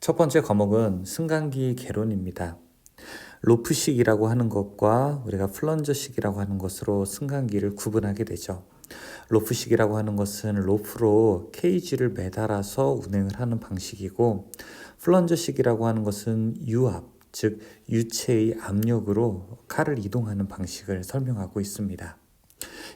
첫 번째 과목은 승강기 개론입니다. 로프식이라고 하는 것과 우리가 플런저식이라고 하는 것으로 승강기를 구분하게 되죠. 로프식이라고 하는 것은 로프로 케이지를 매달아서 운행을 하는 방식이고, 플런저식이라고 하는 것은 유압, 즉 유체의 압력으로 칼을 이동하는 방식을 설명하고 있습니다.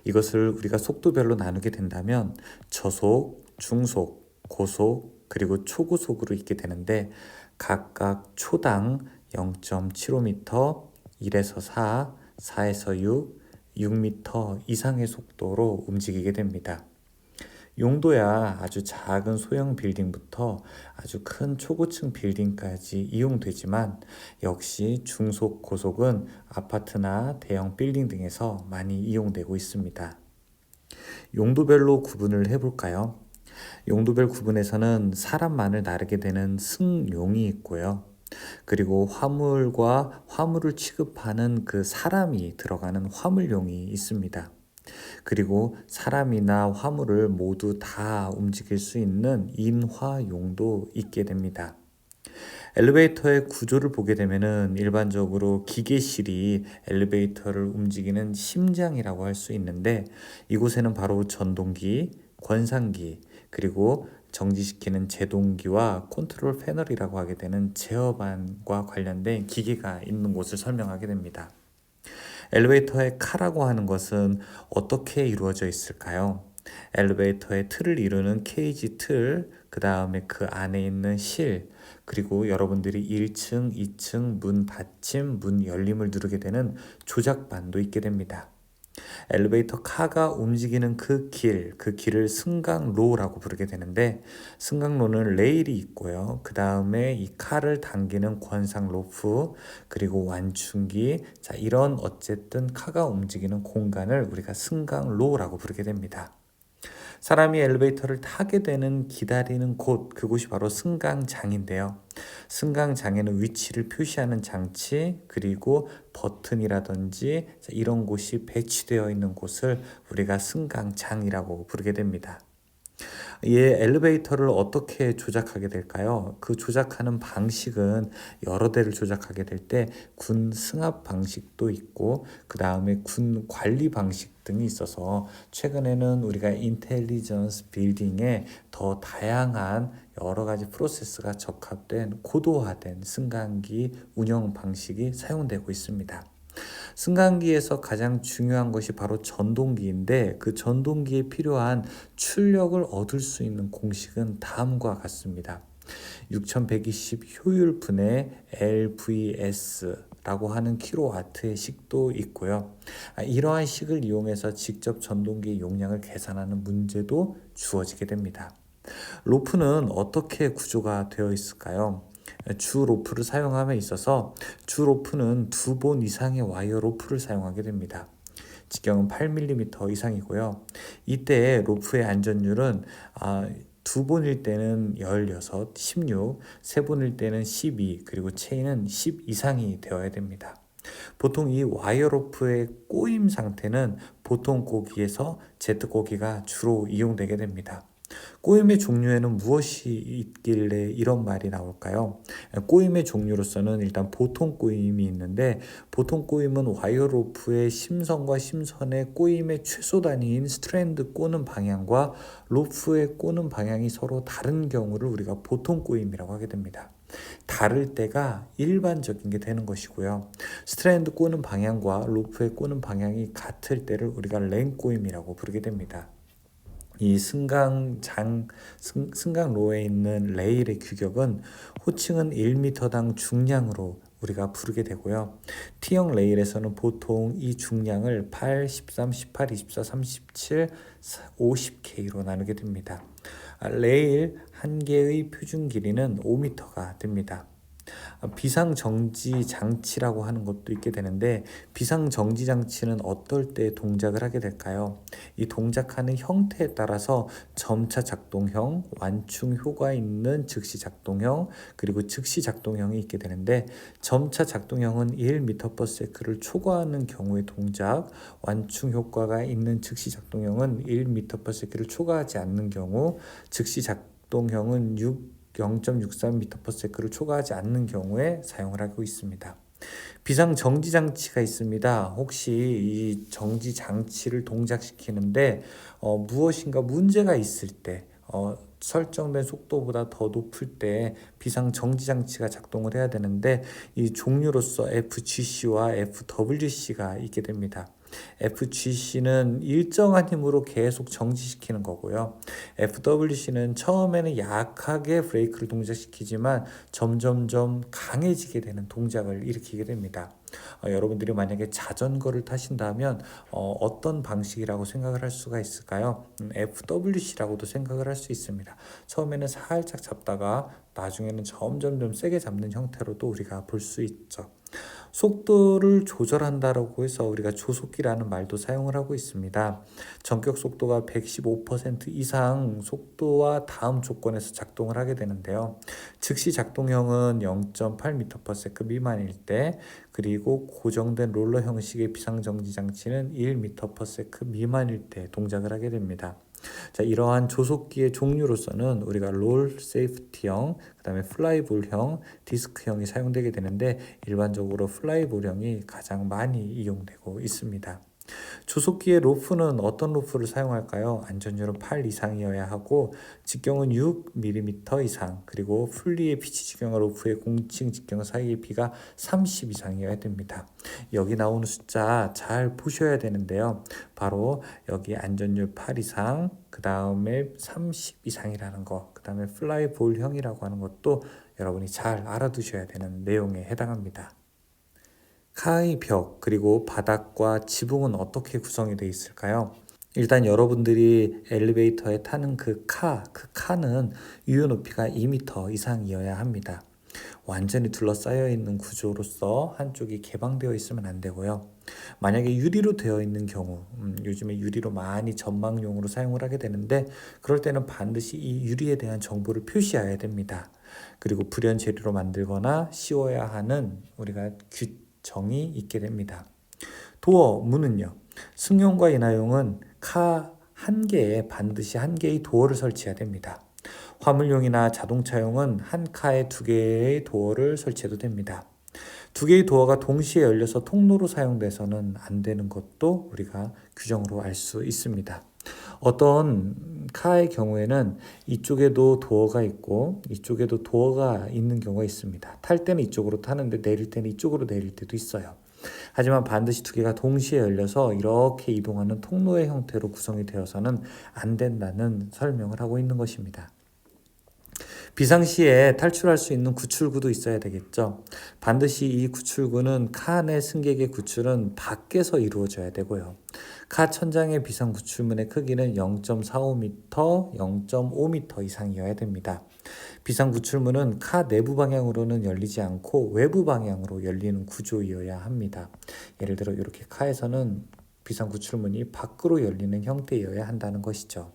이것을 우리가 속도별로 나누게 된다면 저속, 중속, 고속, 그리고 초고속으로 있게 되는데, 각각 초당 0.75m, 1에서 4, 4에서 6, 6m 이상의 속도로 움직이게 됩니다. 용도야 아주 작은 소형 빌딩부터 아주 큰 초고층 빌딩까지 이용되지만, 역시 중속, 고속은 아파트나 대형 빌딩 등에서 많이 이용되고 있습니다. 용도별로 구분을 해볼까요? 용도별 구분에서는 사람만을 나르게 되는 승용이 있고요. 그리고 화물과 화물을 취급하는 그 사람이 들어가는 화물용이 있습니다. 그리고 사람이나 화물을 모두 다 움직일 수 있는 인화용도 있게 됩니다. 엘리베이터의 구조를 보게 되면은 일반적으로 기계실이 엘리베이터를 움직이는 심장이라고 할 수 있는데, 이곳에는 바로 전동기, 권상기, 그리고 정지시키는 제동기와 컨트롤 패널이라고 하게 되는 제어반과 관련된 기계가 있는 곳을 설명하게 됩니다. 엘리베이터의 카라고 하는 것은 어떻게 이루어져 있을까요? 엘리베이터의 틀을 이루는 케이지 틀, 그 다음에 그 안에 있는 실, 그리고 여러분들이 1층, 2층 문 닫힘, 문 열림을 누르게 되는 조작반도 있게 됩니다. 엘리베이터 카가 움직이는 그 길을 승강로라고 부르게 되는데, 승강로는 레일이 있고요. 그 다음에 이 카를 당기는 권상 로프, 그리고 완충기, 이런 어쨌든 카가 움직이는 공간을 우리가 승강로라고 부르게 됩니다. 사람이 엘리베이터를 타게 되는 기다리는 곳, 그곳이 바로 승강장인데요. 승강장에는 위치를 표시하는 장치, 그리고 버튼이라든지 이런 곳이 배치되어 있는 곳을 우리가 승강장이라고 부르게 됩니다. 이 엘리베이터를 어떻게 조작하게 될까요? 그 조작하는 방식은 여러 대를 조작하게 될 때 군 승합 방식도 있고, 그 다음에 군 관리 방식 등이 있어서 최근에는 우리가 인텔리전스 빌딩에 더 다양한 여러 가지 프로세스가 적합된 고도화된 승강기 운영 방식이 사용되고 있습니다. 승강기에서 가장 중요한 것이 바로 전동기인데, 그 전동기에 필요한 출력을 얻을 수 있는 공식은 다음과 같습니다. 6120 효율분의 LVS 라고 하는 킬로와트의 식도 있고요. 이러한 식을 이용해서 직접 전동기의 용량을 계산하는 문제도 주어지게 됩니다. 로프는 어떻게 구조가 되어 있을까요? 주 로프를 사용함에 있어서 주 로프는 2본 이상의 와이어 로프를 사용하게 됩니다. 직경은 8mm 이상이고요. 이때 로프의 안전율은 2본일 때는 16, 16, 3본일 때는 12, 그리고 체인은 10 이상이 되어야 됩니다. 보통 이 와이어 로프의 꼬임 상태는 보통 고기에서 제트 고기가 주로 이용되게 됩니다. 꼬임의 종류에는 무엇이 있길래 이런 말이 나올까요? 꼬임의 종류로서는 일단 보통 꼬임이 있는데, 보통 꼬임은 와이어 로프의 심선과 심선의 꼬임의 최소 단위인 스트랜드 꼬는 방향과 로프의 꼬는 방향이 서로 다른 경우를 우리가 보통 꼬임이라고 하게 됩니다. 다를 때가 일반적인 게 되는 것이고요. 스트랜드 꼬는 방향과 로프의 꼬는 방향이 같을 때를 우리가 랭 꼬임이라고 부르게 됩니다. 이 승강로에 있는 레일의 규격은 호칭은 1m당 중량으로 우리가 부르게 되고요. T형 레일에서는 보통 이 중량을 8, 13, 18, 24, 37, 50K로 나누게 됩니다. 레일 한 개의 표준 길이는 5m가 됩니다. 비상정지 장치라고 하는 것도 있게 되는데, 비상정지 장치는 어떨 때 동작을 하게 될까요? 이 동작하는 형태에 따라서 점차 작동형, 완충 효과 있는 즉시 작동형, 그리고 즉시 작동형이 있게 되는데, 점차 작동형은 1m/s를 초과하는 경우의 동작, 완충 효과가 있는 즉시 작동형은 1m/s를 초과하지 않는 경우, 즉시 작동형은 6 0.63m/s를 초과하지 않는 경우에 사용을 하고 있습니다. 비상 정지 장치가 있습니다. 혹시 이 정지 장치를 동작시키는데 무엇인가 문제가 있을 때 설정된 속도보다 더 높을 때 비상 정지 장치가 작동을 해야 되는데 이 종류로서 FGC와 FWC가 있게 됩니다. FGC는 일정한 힘으로 계속 정지시키는 거고요. FWC는 처음에는 약하게 브레이크를 동작시키지만 점점점 강해지게 되는 동작을 일으키게 됩니다. 여러분들이 만약에 자전거를 타신다면 어떤 방식이라고 생각을 할 수가 있을까요? FWC라고도 생각을 할 수 있습니다. 처음에는 살짝 잡다가 나중에는 점점 세게 잡는 형태로도 우리가 볼 수 있죠. 속도를 조절한다라고 해서 우리가 조속기라는 말도 사용을 하고 있습니다. 전격 속도가 115% 이상 속도와 다음 조건에서 작동을 하게 되는데요. 즉시 작동형은 0.8m/s 미만일 때, 그리고 고정된 롤러 형식의 비상정지 장치는 1m/s 미만일 때 동작을 하게 됩니다. 자, 이러한 조속기의 종류로서는 우리가 롤 세이프티형, 그 다음에 플라이볼형, 디스크형이 사용되게 되는데 일반적으로 플라이볼형이 가장 많이 이용되고 있습니다. 조속기의 로프는 어떤 로프를 사용할까요? 안전율은 8 이상이어야 하고 직경은 6mm 이상, 그리고 풀리의 피치 직경과 로프의 공칭 직경 사이의 비가 30 이상이어야 됩니다. 여기 나오는 숫자 잘 보셔야 되는데요. 바로 여기 안전율 8 이상, 그 다음에 30 이상이라는 거, 그 다음에 플라이볼형이라고 하는 것도 여러분이 잘 알아두셔야 되는 내용에 해당합니다. 카의 벽, 그리고 바닥과 지붕은 어떻게 구성이 되어 있을까요? 일단 여러분들이 엘리베이터에 타는 그 카는 유효 높이가 2m 이상이어야 합니다. 완전히 둘러싸여 있는 구조로서 한쪽이 개방되어 있으면 안 되고요. 만약에 유리로 되어 있는 경우, 요즘에 유리로 많이 전망용으로 사용을 하게 되는데 그럴 때는 반드시 이 유리에 대한 정보를 표시해야 됩니다. 그리고 불연 재료로 만들거나 씌워야 하는 우리가 정이 있게 됩니다. 도어, 문은요. 승용과 인하용은 카 한 개에 반드시 한 개의 도어를 설치해야 됩니다. 화물용이나 자동차용은 한 카에 2개의 도어를 설치해도 됩니다. 2개의 도어가 동시에 열려서 통로로 사용돼서는 안 되는 것도 우리가 규정으로 알 수 있습니다. 어떤 카의 경우에는 이쪽에도 도어가 있고 이쪽에도 도어가 있는 경우가 있습니다. 탈 때는 이쪽으로 타는데 내릴 때는 이쪽으로 내릴 때도 있어요. 하지만 반드시 2개가 동시에 열려서 이렇게 이동하는 통로의 형태로 구성이 되어서는 안 된다는 설명을 하고 있는 것입니다. 비상시에 탈출할 수 있는 구출구도 있어야 되겠죠. 반드시 이 구출구는 카 내 승객의 구출은 밖에서 이루어져야 되고요. 카 천장의 비상 구출문의 크기는 0.45m, 0.5m 이상이어야 됩니다. 비상 구출문은 카 내부 방향으로는 열리지 않고 외부 방향으로 열리는 구조이어야 합니다. 예를 들어 이렇게 카에서는 비상 구출문이 밖으로 열리는 형태여야 한다는 것이죠.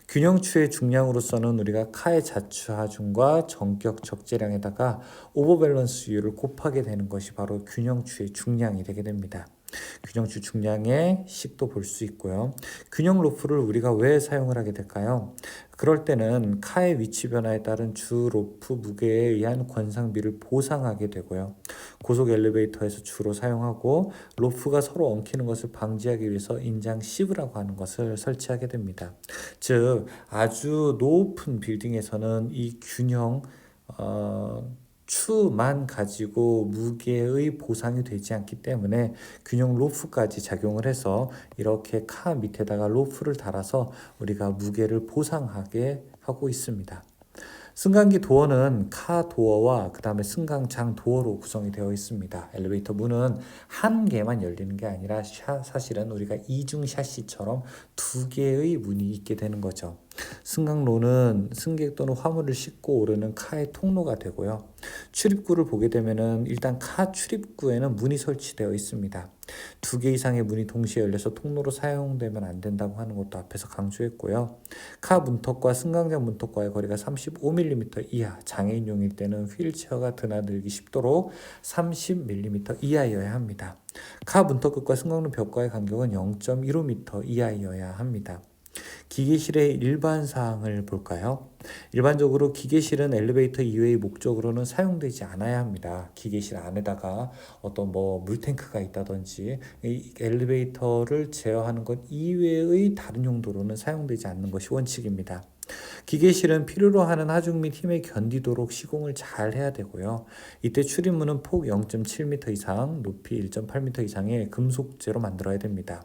균형추의 중량으로서는 우리가 카의 자추하중과 전격 적재량에다가 오버밸런스율을 곱하게 되는 것이 바로 균형추의 중량이 되게 됩니다. 균형추 중량의 식도 볼 수 있고요. 균형 로프를 우리가 왜 사용을 하게 될까요? 그럴 때는 카의 위치 변화에 따른 주 로프 무게에 의한 권상비를 보상하게 되고요. 고속 엘리베이터에서 주로 사용하고 로프가 서로 엉키는 것을 방지하기 위해서 인장 시브라고 하는 것을 설치하게 됩니다. 즉 아주 높은 빌딩에서는 이 균형 추만 가지고 무게의 보상이 되지 않기 때문에 균형 로프까지 작용을 해서 이렇게 카 밑에다가 로프를 달아서 우리가 무게를 보상하게 하고 있습니다. 승강기 도어는 카 도어와 그 다음에 승강장 도어로 구성이 되어 있습니다. 엘리베이터 문은 한 개만 열리는 게 아니라 사실은 우리가 이중 샤시처럼 2개의 문이 있게 되는 거죠. 승강로는 승객 또는 화물을 싣고 오르는 카의 통로가 되고요. 출입구를 보게 되면은 일단 카 출입구에는 문이 설치되어 있습니다. 2개 이상의 문이 동시에 열려서 통로로 사용되면 안 된다고 하는 것도 앞에서 강조했고요. 카 문턱과 승강장 문턱과의 거리가 35mm 이하, 장애인용일 때는 휠체어가 드나들기 쉽도록 30mm 이하여야 합니다. 카 문턱 끝과 승강로 벽과의 간격은 0.15m 이하여야 합니다. 기계실의 일반 사항을 볼까요? 일반적으로 기계실은 엘리베이터 이외의 목적으로는 사용되지 않아야 합니다. 기계실 안에다가 어떤 물탱크가 있다든지 이 엘리베이터를 제어하는 것 이외의 다른 용도로는 사용되지 않는 것이 원칙입니다. 기계실은 필요로 하는 하중 및 힘에 견디도록 시공을 잘 해야 되고요. 이때 출입문은 폭 0.7m 이상, 높이 1.8m 이상의 금속재로 만들어야 됩니다.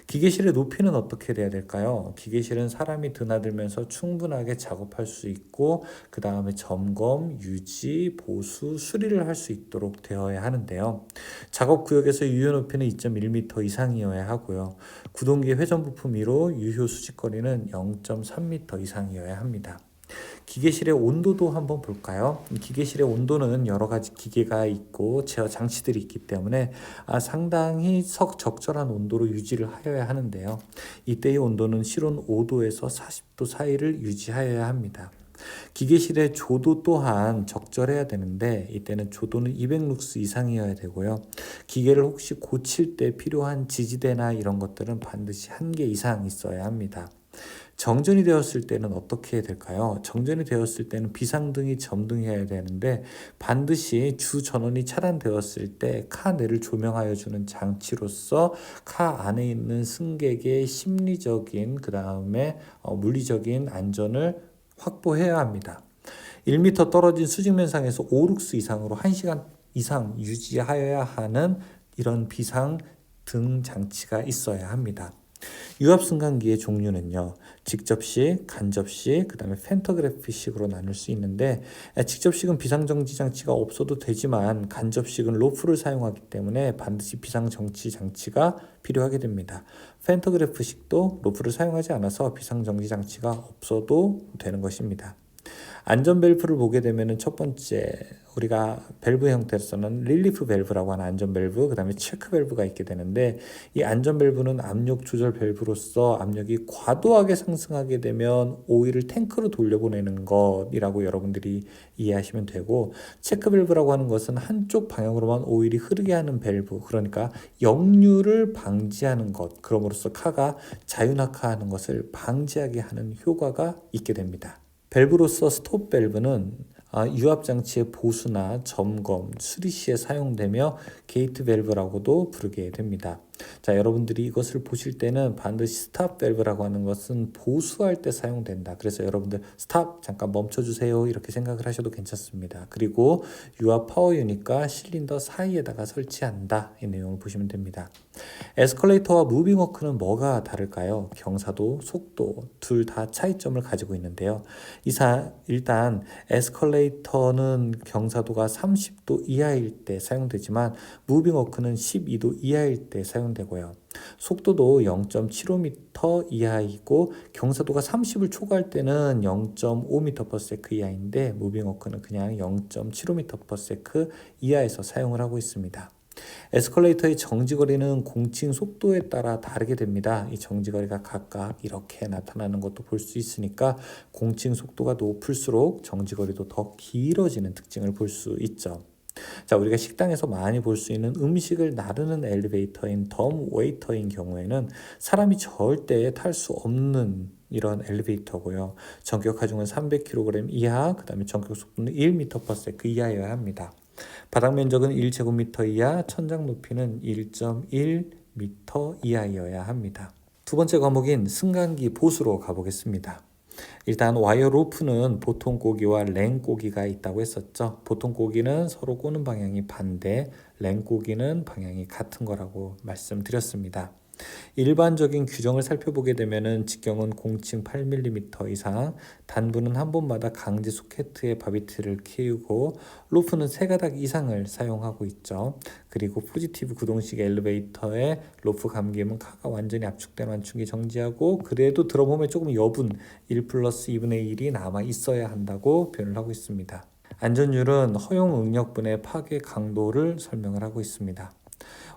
기계실의 높이는 어떻게 돼야 될까요? 기계실은 사람이 드나들면서 충분하게 작업할 수 있고 그 다음에 점검, 유지, 보수, 수리를 할 수 있도록 되어야 하는데요. 작업 구역에서 유효 높이는 2.1m 이상이어야 하고요. 구동기 회전 부품 위로 유효 수직거리는 0.3m 이상이어야 합니다. 기계실의 온도도 한번 볼까요? 기계실의 온도는 여러 가지 기계가 있고 제어 장치들이 있기 때문에 상당히 적절한 온도로 유지를 하여야 하는데요. 이때의 온도는 실온 5도에서 40도 사이를 유지하여야 합니다. 기계실의 조도 또한 적절해야 되는데 이때는 조도는 200룩스 이상이어야 되고요. 기계를 혹시 고칠 때 필요한 지지대나 이런 것들은 반드시 1개 이상 있어야 합니다. 정전이 되었을 때는 어떻게 될까요? 정전이 되었을 때는 비상등이 점등해야 되는데 반드시 주 전원이 차단되었을 때 카 내를 조명하여 주는 장치로서 카 안에 있는 승객의 심리적인 그 다음에 물리적인 안전을 확보해야 합니다. 1m 떨어진 수직면상에서 5룩스 이상으로 1시간 이상 유지하여야 하는 이런 비상 등 장치가 있어야 합니다. 유압승강기의 종류는요. 직접식, 간접식, 그 다음에 팬터그래프식으로 나눌 수 있는데 직접식은 비상정지 장치가 없어도 되지만 간접식은 로프를 사용하기 때문에 반드시 비상정지 장치가 필요하게 됩니다. 팬터그래프식도 로프를 사용하지 않아서 비상정지 장치가 없어도 되는 것입니다. 안전벨트를 보게 되면 첫 번째 우리가 밸브 형태로서는 릴리프 밸브라고 하는 안전밸브, 그 다음에 체크 밸브가 있게 되는데 이 안전밸브는 압력 조절 밸브로서 압력이 과도하게 상승하게 되면 오일을 탱크로 돌려보내는 것이라고 여러분들이 이해하시면 되고, 체크 밸브라고 하는 것은 한쪽 방향으로만 오일이 흐르게 하는 밸브, 그러니까 역류를 방지하는 것, 그럼으로써 카가 자유낙하하는 것을 방지하게 하는 효과가 있게 됩니다. 밸브로서 스톱 밸브는 유압장치의 보수나 점검, 수리 시에 사용되며 게이트 밸브라고도 부르게 됩니다. 자, 여러분들이 이것을 보실 때는 반드시 스탑 밸브라고 하는 것은 보수할 때 사용된다. 그래서 여러분들 스탑 잠깐 멈춰주세요 이렇게 생각을 하셔도 괜찮습니다. 그리고 유압 파워 유닛과 실린더 사이에다가 설치한다. 이 내용을 보시면 됩니다. 에스컬레이터와 무빙워크는 뭐가 다를까요? 경사도, 속도 둘 다 차이점을 가지고 있는데요. 일단 에스컬레이터는 경사도가 30도 이하일 때 사용되지만 무빙워크는 12도 이하일 때 사용되고요. 속도도 0.75m 이하이고 경사도가 30을 초과할 때는 0.5m/s 이하인데 무빙워크는 그냥 0.75m/s 이하에서 사용을 하고 있습니다. 에스컬레이터의 정지거리는 공칭 속도에 따라 다르게 됩니다. 이 정지거리가 각각 이렇게 나타나는 것도 볼 수 있으니까 공칭 속도가 높을수록 정지거리도 더 길어지는 특징을 볼 수 있죠. 자, 우리가 식당에서 많이 볼 수 있는 음식을 나르는 엘리베이터인 덤 웨이터인 경우에는 사람이 절대 탈 수 없는 이런 엘리베이터고요. 전격 하중은 300kg 이하, 그 다음에 전격 속도는 1m/s 이하여야 합니다. 바닥 면적은 1제곱미터 이하, 천장 높이는 1.1m 이하여야 합니다. 두 번째 과목인 승강기 보수로 가보겠습니다. 일단 와이어 로프는 보통 꼬기와 랭 꼬기가 있다고 했었죠. 보통 꼬기는 서로 꼬는 방향이 반대, 랭 꼬기는 방향이 같은 거라고 말씀드렸습니다. 일반적인 규정을 살펴보게 되면은 직경은 공칭 8mm 이상, 단부는 한 번마다 강제 소켓에 바비트를 끼우고 로프는 3가닥 이상을 사용하고 있죠. 그리고 포지티브 구동식 엘리베이터의 로프 감김은 카가 완전히 압축된 완충기 정지하고 그래도 드럼홈에 조금 여분 1+2분의 1이 남아 있어야 한다고 표현을 하고 있습니다. 안전율은 허용 응력분의 파괴 강도를 설명을 하고 있습니다.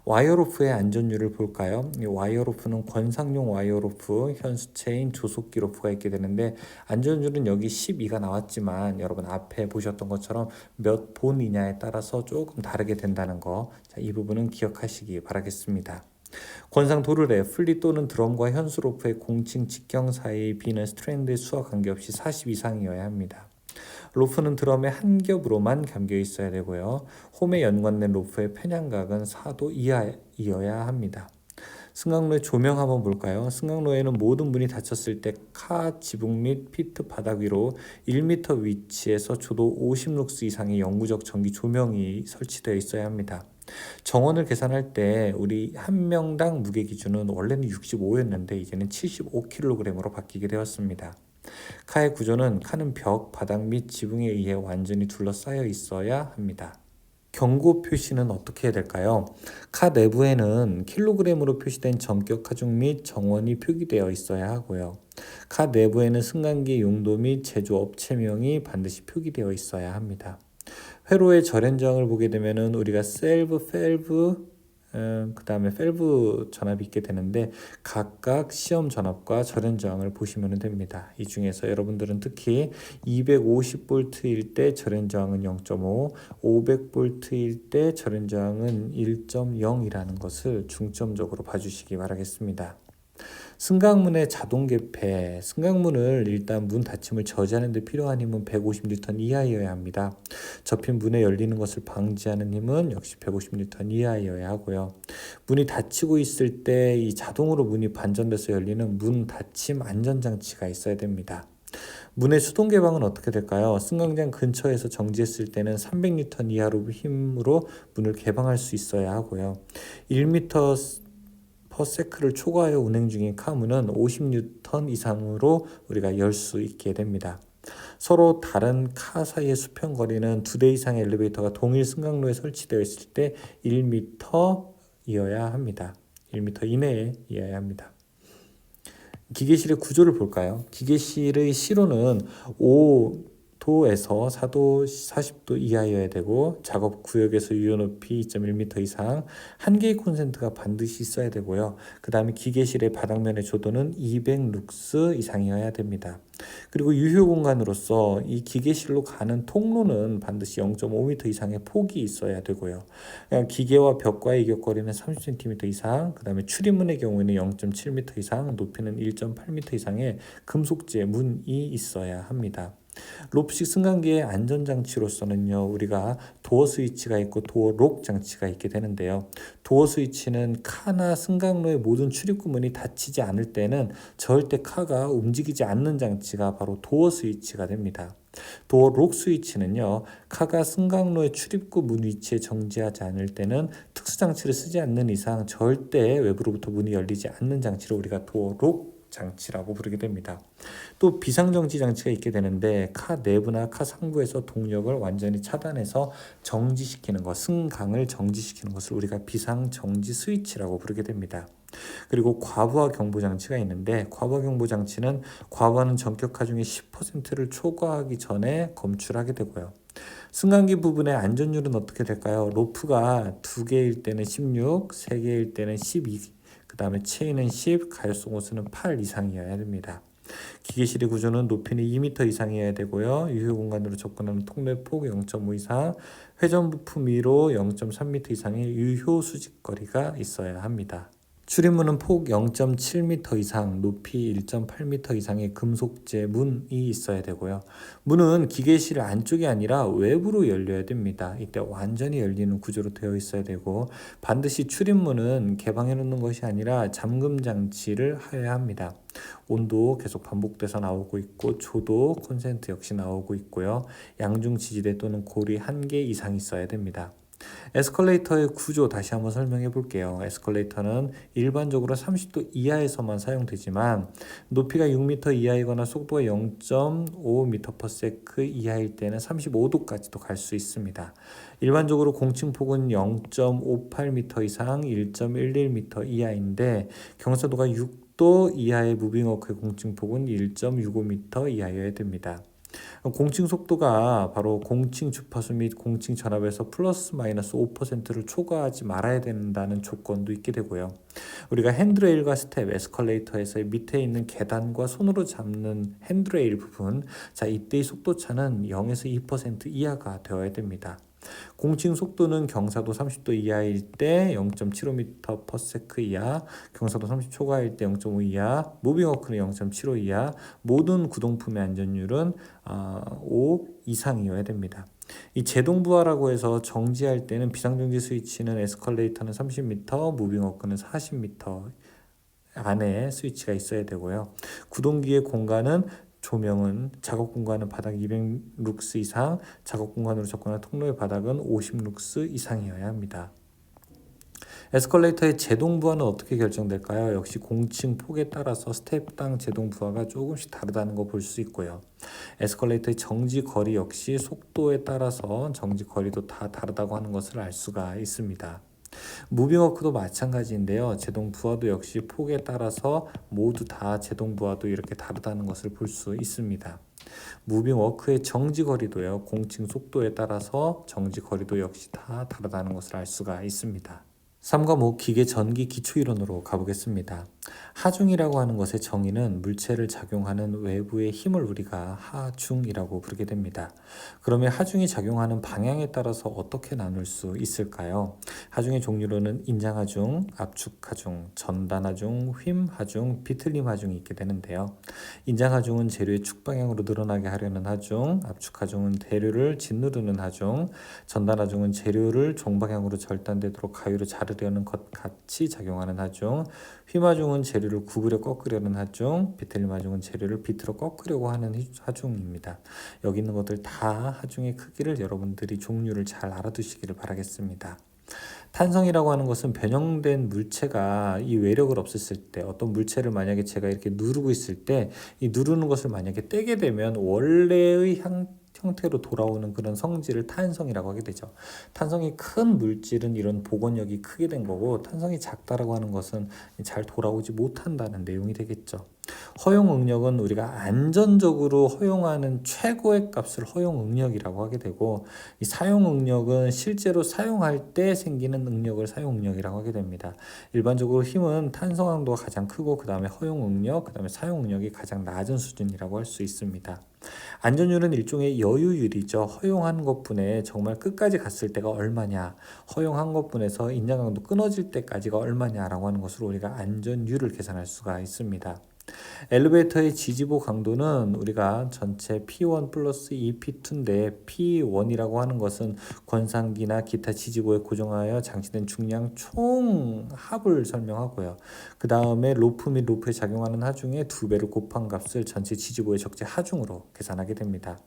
와이어로프의 안전율을 볼까요? 이 와이어로프는 권상용 와이어로프, 현수체인 조속기 로프가 있게 되는데 안전율은 여기 12가 나왔지만 여러분 앞에 보셨던 것처럼 몇 본이냐에 따라서 조금 다르게 된다는 거, 자, 이 부분은 기억하시기 바라겠습니다. 권상 도르래, 플리 또는 드럼과 현수 로프의 공칭 직경 사이의 비는 스트랜드의 수와 관계없이 40 이상이어야 합니다. 로프는 드럼의 한 겹으로만 감겨 있어야 되고요. 홈에 연관된 로프의 편향각은 4도 이하이어야 합니다. 승강로의 조명 한번 볼까요? 승강로에는 모든 문이 닫혔을 때 카 지붕 및 피트 바닥 위로 1m 위치에서 조도 50룩스 이상의 영구적 전기 조명이 설치되어 있어야 합니다. 정원을 계산할 때 우리 한 명당 무게 기준은 원래는 65였는데 이제는 75kg으로 바뀌게 되었습니다. 카의 구조는 카는 벽, 바닥 및 지붕에 의해 완전히 둘러싸여 있어야 합니다. 경고 표시는 어떻게 해야 될까요? 카 내부에는 킬로그램으로 표시된 전격 하중 및 정원이 표기되어 있어야 하고요. 카 내부에는 승강기 용도 및 제조 업체명이 반드시 표기되어 있어야 합니다. 회로의 절연 저항을 보게 되면은 우리가 셀브, 펠브, 그 다음에 펠브 전압이 있게 되는데 각각 시험 전압과 절연 저항을 보시면 됩니다. 이 중에서 여러분들은 특히 250V일 때 절연 저항은 0.5, 500V일 때 절연 저항은 1.0이라는 것을 중점적으로 봐주시기 바라겠습니다. 승강문의 자동 개폐, 승강문을 일단 문 닫힘을 저지하는 데 필요한 힘은 150N 이하여야 합니다. 접힌 문에 열리는 것을 방지하는 힘은 역시 150N 이하여야 하고요. 문이 닫히고 있을 때 이 자동으로 문이 반전돼서 열리는 문 닫힘 안전장치가 있어야 됩니다. 문의 수동 개방은 어떻게 될까요? 승강장 근처에서 정지했을 때는 300N 이하로 힘으로 문을 개방할 수 있어야 하고요. 1m 퍼세크를 초과하여 운행 중인 카문은 50N 이상으로 우리가 열 수 있게 됩니다. 서로 다른 카 사이의 수평 거리는 2대 이상의 엘리베이터가 동일 승강로에 설치되어 있을 때 1m이어야 합니다. 1m 이내에 이어야 합니다. 기계실의 구조를 볼까요? 기계실의 시로는 5도에서 4도, 40도 이하여야 되고 작업 구역에서 유효 높이 2.1m 이상, 한 개의 콘센트가 반드시 있어야 되고요. 그 다음에 기계실의 바닥면의 조도는 200룩스 이상이어야 됩니다. 그리고 유효 공간으로서 이 기계실로 가는 통로는 반드시 0.5m 이상의 폭이 있어야 되고요. 기계와 벽과의 이격거리는 30cm 이상, 그 다음에 출입문의 경우에는 0.7m 이상, 높이는 1.8m 이상의 금속재 문이 있어야 합니다. 로프식 승강기의 안전장치로서는요, 우리가 도어 스위치가 있고 도어 록 장치가 있게 되는데요. 도어 스위치는 카나 승강로의 모든 출입구 문이 닫히지 않을 때는 절대 카가 움직이지 않는 장치가 바로 도어 스위치가 됩니다. 도어 록 스위치는요, 카가 승강로의 출입구 문 위치에 정지하지 않을 때는 특수 장치를 쓰지 않는 이상 절대 외부로부터 문이 열리지 않는 장치를 우리가 도어 록 장치라고 부르게 됩니다. 또 비상정지 장치가 있게 되는데 카 내부나 카 상부에서 동력을 완전히 차단해서 정지시키는 것, 승강을 정지시키는 것을 우리가 비상정지 스위치라고 부르게 됩니다. 그리고 과부하 경보 장치가 있는데 과부하 경보 장치는 과부하는 전격 하중의 10%를 초과하기 전에 검출하게 되고요. 승강기 부분의 안전율은 어떻게 될까요? 로프가 2개일 때는 16, 3개일 때는 12, 그 다음에 체인은 10, 가열성 호스는 8 이상이어야 됩니다. 기계실의 구조는 높이는 2m 이상이어야 되고요. 유효 공간으로 접근하는 통로폭 0.5 이상, 회전 부품 위로 0.3m 이상의 유효 수직거리가 있어야 합니다. 출입문은 폭 0.7m 이상, 높이 1.8m 이상의 금속재 문이 있어야 되고요. 문은 기계실 안쪽이 아니라 외부로 열려야 됩니다. 이때 완전히 열리는 구조로 되어 있어야 되고 반드시 출입문은 개방해 놓는 것이 아니라 잠금 장치를 하여야 합니다. 온도 계속 반복돼서 나오고 있고 조도 콘센트 역시 나오고 있고요. 양중 지지대 또는 고리 1개 이상 있어야 됩니다. 에스컬레이터의 구조 다시 한번 설명해 볼게요. 에스컬레이터는 일반적으로 30도 이하에서만 사용되지만 높이가 6m 이하이거나 속도가 0.5m/s 이하일 때는 35도까지도 갈 수 있습니다. 일반적으로 공층폭은 0.58m 이상 1.11m 이하인데 경사도가 6도 이하의 무빙워크의 공층폭은 1.65m 이하여야 됩니다. 공칭 속도가 바로 공칭 주파수 및 공칭 전압에서 플러스 마이너스 5%를 초과하지 말아야 된다는 조건도 있게 되고요. 우리가 핸드레일과 스텝, 에스컬레이터에서 밑에 있는 계단과 손으로 잡는 핸드레일 부분, 자 이때의 속도 차는 0에서 2% 이하가 되어야 됩니다. 공칭 속도는 경사도 30도 이하일 때 0.75m/s 이하, 경사도 30 초과일 때 0.5 이하, 무빙 워크는 0.75 이하, 모든 구동품의 안전율은 5 이상이어야 됩니다. 이 제동부하라고 해서 정지할 때는 비상정지 스위치는 에스컬레이터는 30m, 무빙 워크는 40m 안에 스위치가 있어야 되고요. 구동기의 공간은 조명은 작업 공간은 바닥 200룩스 이상, 작업 공간으로 접근한 통로의 바닥은 50룩스 이상이어야 합니다. 에스컬레이터의 제동 부하는 어떻게 결정될까요? 역시 공층 폭에 따라서 스텝당 제동 부하가 조금씩 다르다는 거 볼 수 있고요. 에스컬레이터의 정지 거리 역시 속도에 따라서 정지 거리도 다 다르다고 하는 것을 알 수가 있습니다. 무빙워크도 마찬가지인데요. 제동 부하도 역시 폭에 따라서 모두 다 제동 부하도 이렇게 다르다는 것을 볼 수 있습니다. 무빙워크의 정지 거리도요. 공층 속도에 따라서 정지 거리도 역시 다 다르다는 것을 알 수가 있습니다. 3과 5 기계 전기 기초이론으로 가보겠습니다. 하중이라고 하는 것의 정의는 물체를 작용하는 외부의 힘을 우리가 하중이라고 부르게 됩니다. 그러면 하중이 작용하는 방향에 따라서 어떻게 나눌 수 있을까요? 하중의 종류로는 인장하중, 압축하중, 전단하중, 휨하중, 비틀림하중이 있게 되는데요. 인장하중은 재료의 축방향으로 늘어나게 하려는 하중, 압축하중은 대류를 짓누르는 하중, 전단하중은 재료를 종방향으로 절단되도록 가위로 자르려는 것 같이 작용하는 하중, 휨하중은 재료를 구부려 꺾으려는 하중, 비틀림하중은 재료를 비틀어 꺾으려고 하는 하중입니다. 여기 있는 것들 다 하중의 크기를 여러분들이 종류를 잘 알아두시기를 바라겠습니다. 탄성이라고 하는 것은 변형된 물체가 이 외력을 없앴을 때, 어떤 물체를 만약에 제가 이렇게 누르고 있을 때 이 누르는 것을 만약에 떼게 되면 원래의 형태로 돌아오는 그런 성질을 탄성이라고 하게 되죠. 탄성이 큰 물질은 이런 복원력이 크게 된 거고, 탄성이 작다라고 하는 것은 잘 돌아오지 못한다는 내용이 되겠죠. 허용 응력은 우리가 안전적으로 허용하는 최고의 값을 허용 응력이라고 하게 되고, 이 사용 응력은 실제로 사용할 때 생기는 응력을 사용 응력이라고 하게 됩니다. 일반적으로 힘은 탄성 강도가 가장 크고 그 다음에 허용 응력, 그 다음에 사용 응력이 가장 낮은 수준이라고 할 수 있습니다. 안전율은 일종의 여유율이죠. 허용한 것분에 정말 끝까지 갔을 때가 얼마냐, 허용한 것분에서 인장 강도 끊어질 때까지가 얼마냐라고 하는 것으로 우리가 안전율을 계산할 수가 있습니다. 엘리베이터의 지지보 강도는 우리가 전체 P1 플러스 2P2인데 P1이라고 하는 것은 권상기나 기타 지지보에 고정하여 장치된 중량 총 합을 설명하고요. 그 다음에 로프 및 로프에 작용하는 하중의 2배를 곱한 값을 전체 지지보의 적재 하중으로 계산하게 됩니다.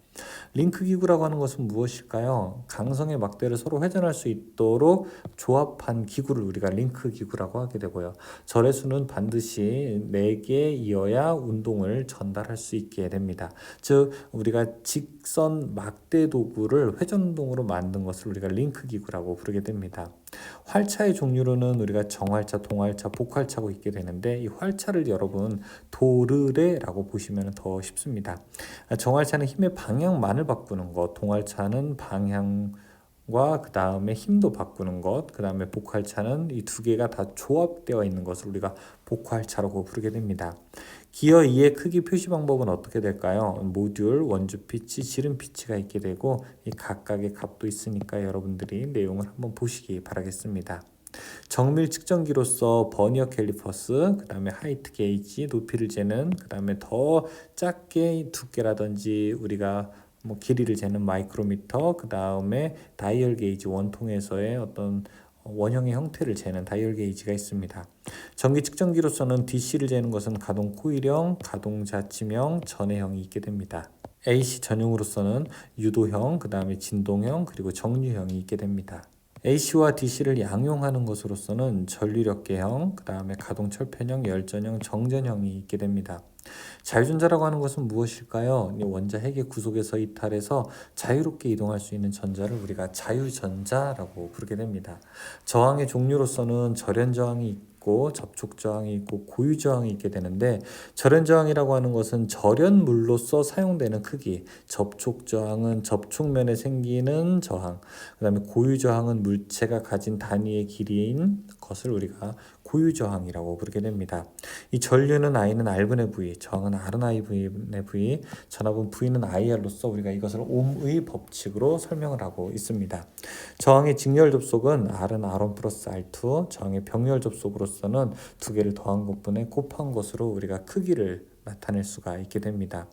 링크 기구라고 하는 것은 무엇일까요? 강성의 막대를 서로 회전할 수 있도록 조합한 기구를 우리가 링크 기구라고 하게 되고요. 절해수는 반드시 4개 이어야 운동을 전달할 수 있게 됩니다. 즉 우리가 직선 막대 도구를 회전 운동으로 만든 것을 우리가 링크 기구라고 부르게 됩니다. 활차의 종류로는 우리가 정활차, 동활차, 복활차고 있게 되는데, 이 활차를 여러분 도르래라고 보시면 더 쉽습니다. 정활차는 힘의 방향만을 바꾸는 것, 동활차는 방향과 그 다음에 힘도 바꾸는 것, 그 다음에 복활차는 이 두 개가 다 조합되어 있는 것을 우리가 복활차라고 부르게 됩니다. 기어 2의 크기 표시 방법은 어떻게 될까요? 모듈, 원주 피치, 지름 피치가 있게 되고, 이 각각의 값도 있으니까 여러분들이 내용을 한번 보시기 바라겠습니다. 정밀 측정기로서 버니어 캘리퍼스, 그 다음에 하이트 게이지, 높이를 재는, 그 다음에 더 작게 두께라든지 우리가 길이를 재는 마이크로미터, 그 다음에 다이얼 게이지, 원통에서의 어떤 원형의 형태를 재는 다이얼 게이지가 있습니다. 전기 측정기로서는 DC를 재는 것은 가동 코일형, 가동 자치명, 전해형이 있게 됩니다. AC 전용으로서는 유도형, 그 다음에 진동형, 그리고 정류형이 있게 됩니다. AC와 DC를 양용하는 것으로서는 전류력계형, 그 다음에 가동 철편형, 열전형, 정전형이 있게 됩니다. 자유전자라고 하는 것은 무엇일까요? 원자 핵의 구속에서 이탈해서 자유롭게 이동할 수 있는 전자를 우리가 자유전자라고 부르게 됩니다. 저항의 종류로서는 절연저항이 있고 접촉저항이 있고 고유저항이 있게 되는데, 절연저항이라고 하는 것은 절연물로서 사용되는 크기, 접촉저항은 접촉면에 생기는 저항, 그 다음에 고유저항은 물체가 가진 단위의 길이인 것을 우리가 고유 저항이라고 부르게 됩니다. 이 전류는 I는 R분의 V, 저항은 R은 I분의 V, 전압은 V는 IR로서 우리가 이것을 옴의 법칙으로 설명을 하고 있습니다. 저항의 직렬 접속은 R은 R1 플러스 R2, 저항의 병렬 접속으로서는 두 개를 더한 것분에 곱한 것으로 우리가 크기를 나타낼 수가 있게 됩니다.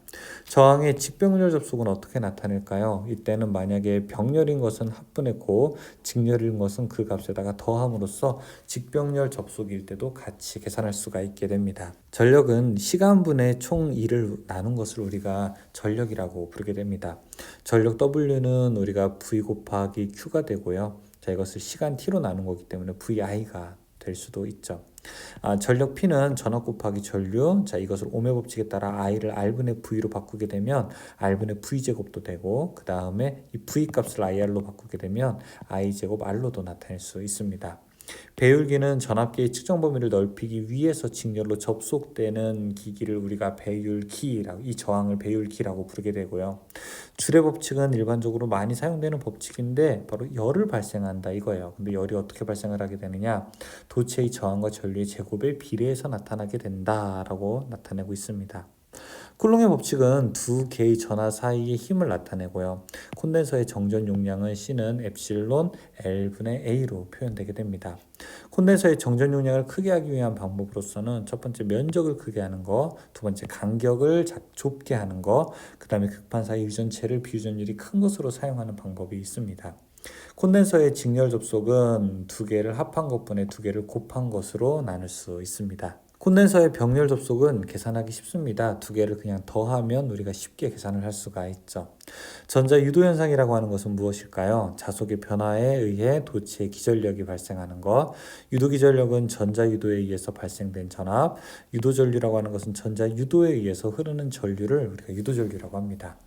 저항의 직병렬 접속은 어떻게 나타낼까요? 이때는 만약에 병렬인 것은 합분했고 직렬인 것은 그 값에다가 더함으로써 직병렬 접속일 때도 같이 계산할 수가 있게 됩니다. 전력은 시간분의 총 2를 나눈 것을 우리가 전력이라고 부르게 됩니다. 전력 W는 우리가 V 곱하기 Q가 되고요. 자, 이것을 시간 T로 나눈 거기 때문에 VI가 될 수도 있죠. 전력 P는 전압 곱하기 전류. 자, 이것을 오메 법칙에 따라 I를 R분의 V로 바꾸게 되면 R분의 V제곱도 되고 그 다음에 이 V 값을 IR로 바꾸게 되면 I제곱 R로도 나타낼 수 있습니다. 배율기는 전압계의 측정 범위를 넓히기 위해서 직렬로 접속되는 기기를 우리가 배율기라고, 이 저항을 배율기라고 부르게 되고요. 줄의 법칙은 일반적으로 많이 사용되는 법칙인데 바로 열을 발생한다 이거예요. 근데 열이 어떻게 발생을 하게 되느냐? 도체의 저항과 전류의 제곱에 비례해서 나타나게 된다라고 나타내고 있습니다. 쿨롱의 법칙은 두 개의 전하 사이의 힘을 나타내고요. 콘덴서의 정전 용량은 C는 엡실론 L분의 A로 표현되게 됩니다. 콘덴서의 정전 용량을 크게 하기 위한 방법으로서는 첫 번째 면적을 크게 하는 거, 두 번째 간격을 좁게 하는 거, 그 다음에 극판 사이 유전체를 비유전율이 큰 것으로 사용하는 방법이 있습니다. 콘덴서의 직렬 접속은 두 개를 합한 것분에 두 개를 곱한 것으로 나눌 수 있습니다. 콘덴서의 병렬 접속은 계산하기 쉽습니다. 두 개를 그냥 더하면 우리가 쉽게 계산을 할 수가 있죠. 전자 유도 현상이라고 하는 것은 무엇일까요? 자속의 변화에 의해 도체의 기전력이 발생하는 것. 유도 기전력은 전자 유도에 의해서 발생된 전압. 유도 전류라고 하는 것은 전자 유도에 의해서 흐르는 전류를 우리가 유도 전류라고 합니다.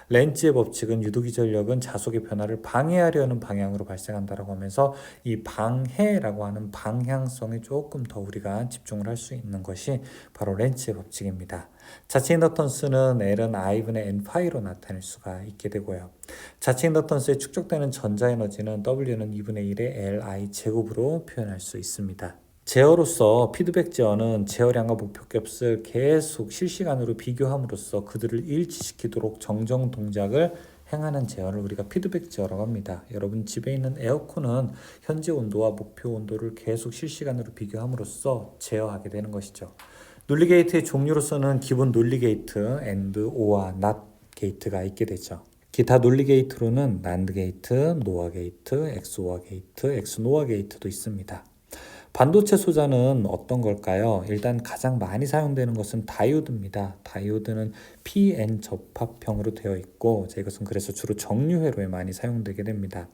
렌츠의 법칙은 유도 기전력은 자속의 변화를 방해하려는 방향으로 발생한다라고 하면서 이 방해라고 하는 방향성에 조금 더 우리가 집중을 할 수 있는 것이 바로 렌츠의 법칙입니다. 자체 인덕턴스는 L은 I분의 N-파이로 나타낼 수가 있게 되고요. 자체 인덕턴스에 축적되는 전자 에너지는 W는 2분의 1의 Li 제곱으로 표현할 수 있습니다. 제어로서 피드백 제어는 제어량과 목표값을 계속 실시간으로 비교함으로써 그들을 일치시키도록 정정 동작을 행하는 제어를 우리가 피드백 제어라고 합니다. 여러분 집에 있는 에어컨은 현재 온도와 목표 온도를 계속 실시간으로 비교함으로써 제어하게 되는 것이죠. 논리게이트의 종류로서는 기본 논리게이트, AND, OR, NOT 게이트가 있게 되죠. 기타 논리게이트로는 NAND 게이트, NOR 게이트, XOR 게이트, XNOR 게이트도 있습니다. 반도체 소자는 어떤 걸까요? 일단 가장 많이 사용되는 것은 다이오드입니다. 다이오드는 PN 접합형으로 되어 있고 이것은 그래서 주로 정류 회로에 많이 사용되게 됩니다.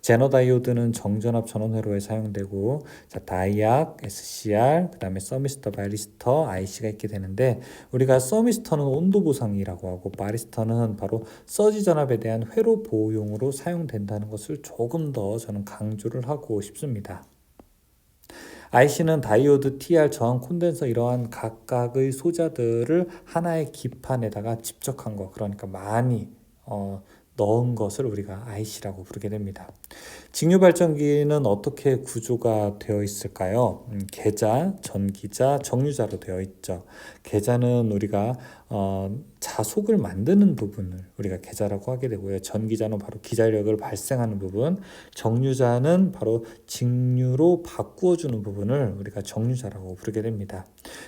제너 다이오드는 정전압 전원 회로에 사용되고 다이악, SCR, 그 다음에 서미스터, 바리스터, IC가 있게 되는데 우리가 서미스터는 온도 보상이라고 하고 바리스터는 바로 서지 전압에 대한 회로 보호용으로 사용된다는 것을 조금 더 저는 강조를 하고 싶습니다. IC는 다이오드, TR, 저항, 콘덴서 이러한 각각의 소자들을 하나의 기판에다가 집적한 거, 그러니까 많이 넣은 것을 우리가 IC라고 부르게 됩니다. 직류 발전기는 어떻게 구조가 되어 있을까요? 계자, 전기자, 정류자로 되어 있죠. 계자는 우리가 자속을 만드는 부분을 우리가 계자라고 하게 되고요. 전기자는 바로 기자력을 발생하는 부분, 정류자는 바로 직류로 바꾸어주는 부분을 우리가 정류자라고 부르게 됩니다.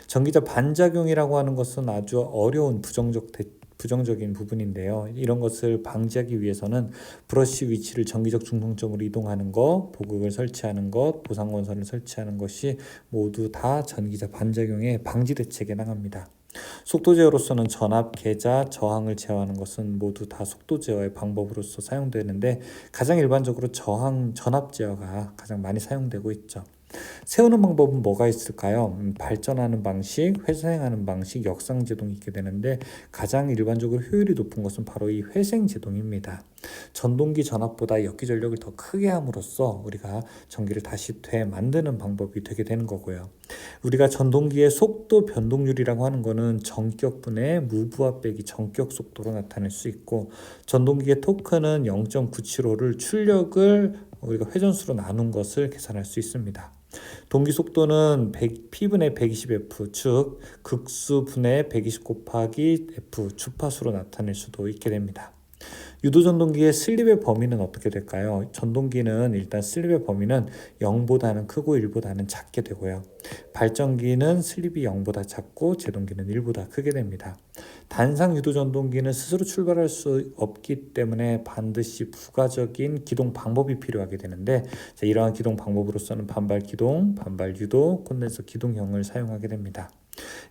전기자 반작용이라고 하는 것은 아주 어려운 부정적인 부분인데요. 이런 것을 방지하기 위해서는 브러쉬 위치를 전기적 중성점으로 이동하는 것, 보극을 설치하는 것, 보상원선을 설치하는 것이 모두 다 전기자 반작용의 방지 대책에 해당합니다. 속도 제어로서는 전압, 계자, 저항을 제어하는 것은 모두 다 속도 제어의 방법으로서 사용되는데 가장 일반적으로 전압 제어가 가장 많이 사용되고 있죠. 세우는 방법은 뭐가 있을까요? 발전하는 방식, 회생하는 방식, 역상제동이 있게 되는데 가장 일반적으로 효율이 높은 것은 바로 이 회생제동입니다. 전동기 전압보다 역기전력을 더 크게 함으로써 우리가 전기를 다시 되만드는 방법이 되게 되는 거고요. 우리가 전동기의 속도 변동률이라고 하는 거는 전격분의 무브압 빼기 전격 속도로 나타낼 수 있고 전동기의 토크는 0.975를 출력을 우리가 회전수로 나눈 것을 계산할 수 있습니다. 동기 속도는 P분의 120F, 즉 극수 분의 120 곱하기 F 주파수로 나타낼 수도 있게 됩니다. 유도전동기의 슬립의 범위는 어떻게 될까요? 전동기는 일단 슬립의 범위는 0보다는 크고 1보다는 작게 되고요. 발전기는 슬립이 0보다 작고 제동기는 1보다 크게 됩니다. 단상 유도전동기는 스스로 출발할 수 없기 때문에 반드시 부가적인 기동 방법이 필요하게 되는데, 이러한 기동 방법으로서는 반발 기동, 반발 유도, 콘덴서 기동형을 사용하게 됩니다.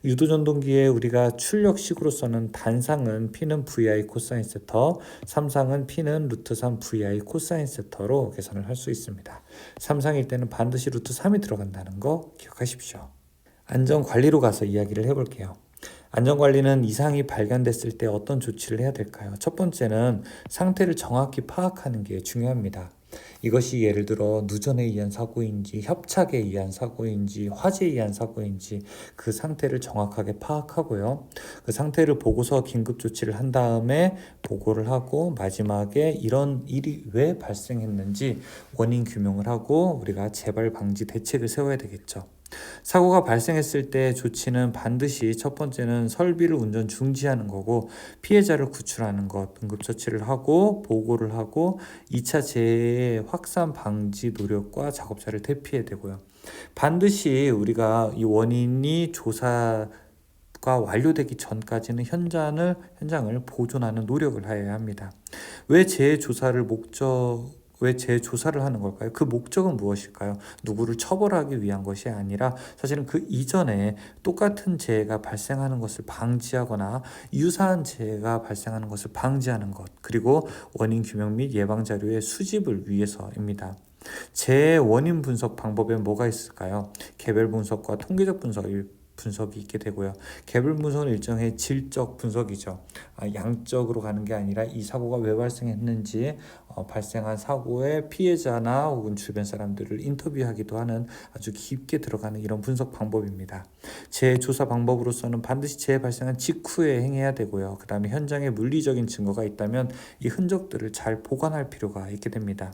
유도전동기에 우리가 출력식으로서는 단상은 P는 VI 코사인 세터, 삼상은 P는 루트 3 VI 코사인 세터로 계산을 할 수 있습니다. 삼상일 때는 반드시 루트 3이 들어간다는 거 기억하십시오. 안전관리로 가서 이야기를 해볼게요. 안전관리는 이상이 발견됐을 때 어떤 조치를 해야 될까요? 첫 번째는 상태를 정확히 파악하는 게 중요합니다. 이것이 예를 들어 누전에 의한 사고인지 협착에 의한 사고인지 화재에 의한 사고인지 그 상태를 정확하게 파악하고요. 그 상태를 보고서 긴급 조치를 한 다음에 보고를 하고 마지막에 이런 일이 왜 발생했는지 원인 규명을 하고 우리가 재발 방지 대책을 세워야 되겠죠. 사고가 발생했을 때 조치는 반드시 첫 번째는 설비를 운전 중지하는 거고, 피해자를 구출하는 것, 응급처치를 하고 보고를 하고 2차 재해 확산 방지 노력과 작업자를 대피해야 되고요. 반드시 우리가 이 원인이 조사가 완료되기 전까지는 현장을 보존하는 노력을 해야 합니다. 왜 재조사를 하는 걸까요? 그 목적은 무엇일까요? 누구를 처벌하기 위한 것이 아니라 사실은 그 이전에 똑같은 재해가 발생하는 것을 방지하거나 유사한 재해가 발생하는 것을 방지하는 것, 그리고 원인 규명 및 예방 자료의 수집을 위해서입니다. 재해 원인 분석 방법에 뭐가 있을까요? 개별 분석과 통계적 분석이 있게 되고요. 개별 분석은 일종의 질적 분석이죠. 양적으로 가는 게 아니라 이 사고가 왜 발생했는지, 발생한 사고의 피해자나 혹은 주변 사람들을 인터뷰하기도 하는 아주 깊게 들어가는 이런 분석 방법입니다. 재조사 방법으로서는 반드시 재해 발생한 직후에 행해야 되고요. 그 다음에 현장에 물리적인 증거가 있다면 이 흔적들을 잘 보관할 필요가 있게 됩니다.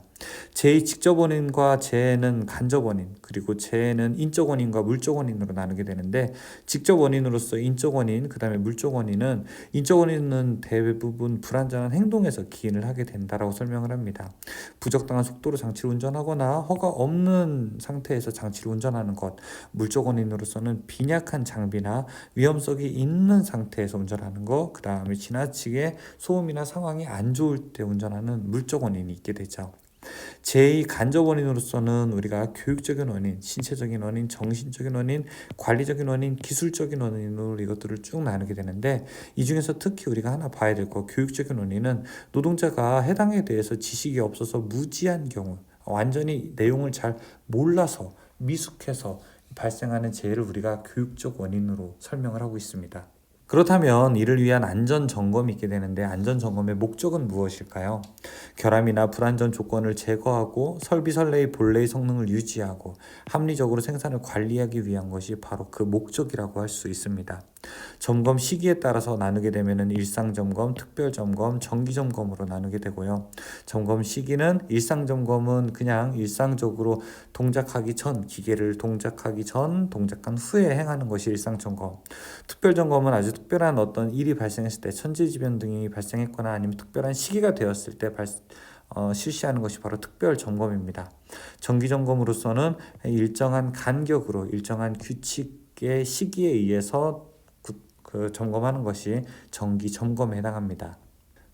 재해의 직접 원인과 재해는 간접 원인, 그리고 재해는 인적 원인과 물적 원인으로 나누게 되는데, 직접 원인으로서 인적 원인, 그 다음에 물적 원인은, 인적 원인은 대부분 불안전한 행동에서 기인을 하게 된다라고 설명을 합니다. 부적당한 속도로 장치를 운전하거나 허가 없는 상태에서 장치를 운전하는 것, 물적 원인으로서는 빈약한 장비나 위험성이 있는 상태에서 운전하는 것, 그 다음에 지나치게 소음이나 상황이 안 좋을 때 운전하는 물적 원인이 있게 되죠. 제2 간접 원인으로서는 우리가 교육적인 원인, 신체적인 원인, 정신적인 원인, 관리적인 원인, 기술적인 원인으로 이것들을 쭉 나누게 되는데, 이 중에서 특히 우리가 하나 봐야 될 거, 교육적인 원인은 노동자가 해당에 대해서 지식이 없어서 무지한 경우, 완전히 내용을 잘 몰라서 미숙해서 발생하는 재해를 우리가 교육적 원인으로 설명을 하고 있습니다. 그렇다면 이를 위한 안전점검이 있게 되는데, 안전점검의 목적은 무엇일까요? 결함이나 불안전 조건을 제거하고 설비 선례의 본래의 성능을 유지하고 합리적으로 생산을 관리하기 위한 것이 바로 그 목적이라고 할 수 있습니다. 점검 시기에 따라서 나누게 되면 일상점검, 특별점검, 정기점검으로 나누게 되고요. 점검 시기는 일상점검은 그냥 일상적으로 동작하기 전, 기계를 동작하기 전, 동작한 후에 행하는 것이 일상점검. 특별점검은 아주 특별한 어떤 일이 발생했을 때, 천재지변 등이 발생했거나 아니면 특별한 시기가 되었을 때 실시하는 것이 바로 특별점검입니다. 정기점검으로서는 일정한 간격으로 일정한 규칙의 시기에 의해서 점검하는 것이 정기점검에 해당합니다.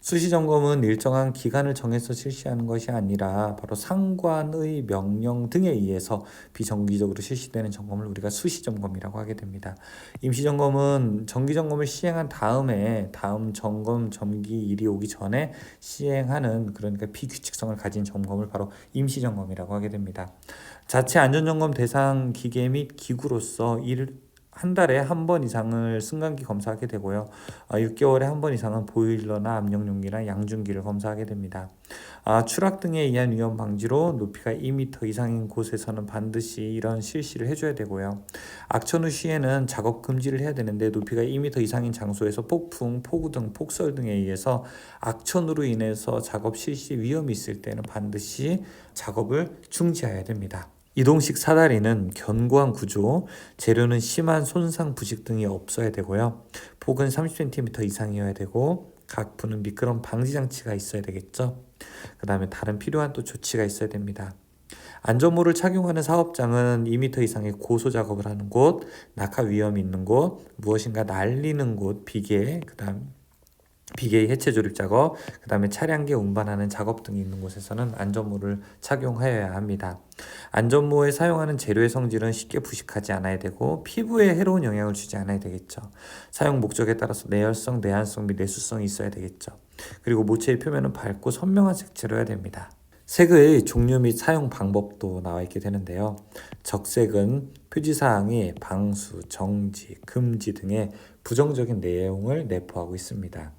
수시점검은 일정한 기간을 정해서 실시하는 것이 아니라 바로 상관의 명령 등에 의해서 비정기적으로 실시되는 점검을 우리가 수시점검이라고 하게 됩니다. 임시점검은 정기점검을 시행한 다음에 다음 점검 정기 일이 오기 전에 시행하는, 그러니까 비규칙성을 가진 점검을 바로 임시점검이라고 하게 됩니다. 자체 안전점검 대상 기계 및 기구로서 한 달에 한 번 이상을 승강기 검사하게 되고요. 6개월에 한 번 이상은 보일러나 압력용기나 양중기를 검사하게 됩니다. 추락 등에 의한 위험 방지로 높이가 2m 이상인 곳에서는 반드시 이런 실시를 해줘야 되고요. 악천 후 시에는 작업 금지를 해야 되는데, 높이가 2m 이상인 장소에서 폭풍, 폭우 등 폭설 등에 의해서 악천후로 인해서 작업 실시 위험이 있을 때는 반드시 작업을 중지해야 됩니다. 이동식 사다리는 견고한 구조, 재료는 심한 손상 부식 등이 없어야 되고요. 폭은 30cm 이상이어야 되고 각부는 미끄럼 방지 장치가 있어야 되겠죠. 그 다음에 다른 필요한 또 조치가 있어야 됩니다. 안전모를 착용하는 사업장은 2m 이상의 고소 작업을 하는 곳, 낙하 위험이 있는 곳, 무엇인가 날리는 곳, 비계의 해체 조립 작업, 그 다음에 차량계 운반하는 작업 등이 있는 곳에서는 안전모를 착용하여야 합니다. 안전모에 사용하는 재료의 성질은 쉽게 부식하지 않아야 되고 피부에 해로운 영향을 주지 않아야 되겠죠. 사용 목적에 따라서 내열성, 내한성 및 내수성이 있어야 되겠죠. 그리고 모체의 표면은 밝고 선명한 색채로 해야 됩니다. 색의 종류 및 사용 방법도 나와 있게 되는데요. 적색은 표지사항이 방수, 정지, 금지 등의 부정적인 내용을 내포하고 있습니다.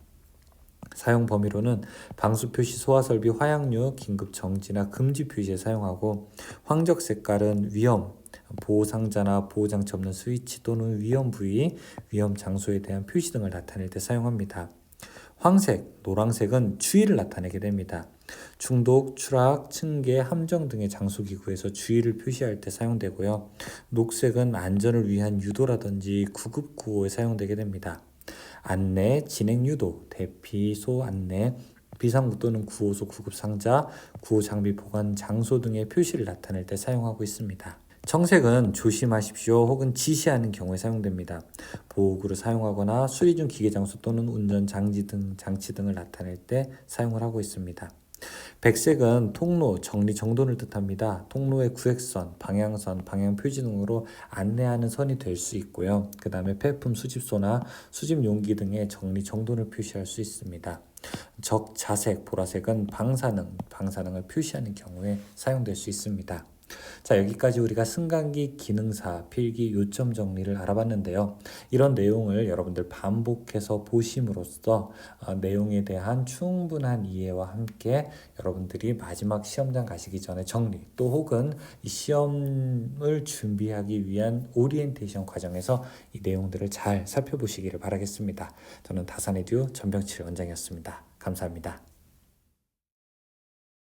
사용 범위로는 방수 표시, 소화 설비, 화약류, 긴급 정지나 금지 표시에 사용하고, 황적 색깔은 위험, 보호 상자나 보호 장치 없는 스위치 또는 위험 부위, 위험 장소에 대한 표시 등을 나타낼 때 사용합니다. 황색, 노란색은 주의를 나타내게 됩니다. 충독, 추락, 층계, 함정 등의 장소기구에서 주의를 표시할 때 사용되고요. 녹색은 안전을 위한 유도라든지 구급 구호에 사용되게 됩니다. 안내, 진행 유도, 대피소 안내, 비상구 또는 구호소 구급 상자, 구호 장비 보관 장소 등의 표시를 나타낼 때 사용하고 있습니다. 청색은 조심하십시오 혹은 지시하는 경우에 사용됩니다. 보호구를 사용하거나 수리 중 기계 장소 또는 운전 장치 등을 나타낼 때 사용을 하고 있습니다. 백색은 통로, 정리, 정돈을 뜻합니다. 통로의 구획선, 방향선, 방향 표지 등으로 안내하는 선이 될 수 있고요. 그 다음에 폐품 수집소나 수집 용기 등의 정리, 정돈을 표시할 수 있습니다. 적자색, 보라색은 방사능을 표시하는 경우에 사용될 수 있습니다. 자, 여기까지 우리가 승강기 기능사, 필기, 요점 정리를 알아봤는데요. 이런 내용을 여러분들 반복해서 보심으로써 내용에 대한 충분한 이해와 함께 여러분들이 마지막 시험장 가시기 전에 정리, 또 혹은 이 시험을 준비하기 위한 오리엔테이션 과정에서 이 내용들을 잘 살펴보시기를 바라겠습니다. 저는 다산에듀 전병칠 원장이었습니다. 감사합니다.